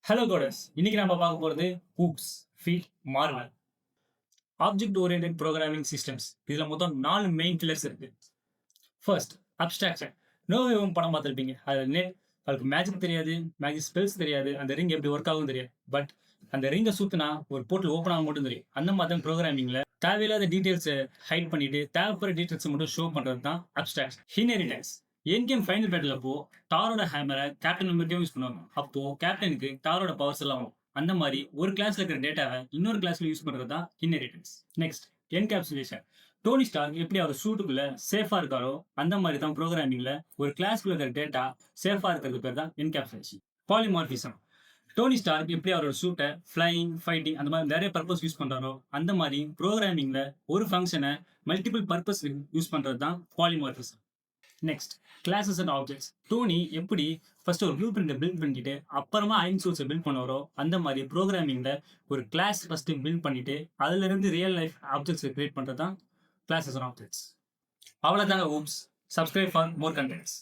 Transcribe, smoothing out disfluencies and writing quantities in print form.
Hello codes, இன்னைக்கு நம்ம பார்க்க போகிறது OOPS feat Marvel object oriented programming systems. இதில் மொத்தம் 4 மெயின் பில்லர்ஸ் இருக்கு. First, abstraction. நோவேவும் படம் பார்த்துருப்பீங்க. அதுக்கு மேஜிக் தெரியாது, மேஜிக் ஸ்பெல்ஸ் தெரியாது, அந்த ரிங் எப்படி ஒர்க் ஆகும் தெரியாது. பட் அந்த ரிங்கை சுற்றினா ஒரு போர்ட்டல் ஓப்பன் ஆக மட்டும் தெரியும். அந்த மாதிரி தான் ப்ரோக்ராமிங்கில் தேவையில்லாத டீட்டெயில்ஸை ஹைட் பண்ணிட்டு தேவைப்படுற டீட்டெயில்ஸை மட்டும் ஷோ பண்ணுறது தான் அப்ஸ்ட்ராக்ஷன். இன்ஹெரிட்டன்ஸ். என் கேம் ஃபைனல் பேட்டில் அப்போ தாரோட ஹேமரை கேப்டன் மெம்பர்க்கே யூஸ் பண்ணுவாங்க. அப்போ கேப்டனுக்கு தாரோட பவர்ஸ் எல்லாம் வரும். அந்த மாதிரி ஒரு கிளாஸ்ல இருக்கிற டேட்டாவை இன்னொரு கிளாஸ்ல யூஸ் பண்றது தான் inheritance. Next, encapsulation. Tony Stark எப்படி அவர் சூட்டுக்குள்ள சேஃபா இருக்காரோ அந்த மாதிரி தான் ப்ரோக்ராமிங்ல ஒரு கிளாஸ்க்குள்ள இருக்கிற டேட்டா சேஃபா இருக்கிறது பேர் தான் என்கேப்சுலேஷன். பாலிமார்பிசம். டோனி ஸ்டார்க் எப்படி அவரோட சூட்டை ஃப்ளைங், ஃபைட்டிங் அந்த மாதிரி நிறைய பர்பஸ் யூஸ் பண்றாரோ அந்த மாதிரி ப்ரோக்ராமிங்ல ஒரு ஃபங்க்ஷனை மல்டிபிள் பர்பஸ் யூஸ் பண்றது தான் polymorphism. Next, classes and objects. Tony எப்படி ஃபர்ஸ்ட் ஒரு ப்ளூ பிரிண்டை பில்ட் பண்ணிட்டு அப்புறமா ஐன் சோர்ஸை பில்ட் பண்ணுவாரோ அந்த மாதிரி ப்ரோக்ராமிங்ல ஒரு கிளாஸ் ஃபர்ஸ்ட் பில்ட் பண்ணிட்டு அதுல இருந்து ரியல் லைஃப் ஆப்ஜெக்ட்ஸ் கிரியேட் பண்றது தான் கிளாஸஸ் அண்ட் ஆப்ஜெக்ட்ஸ். அவ்வளோதாங்க. Oops. Subscribe for more contents.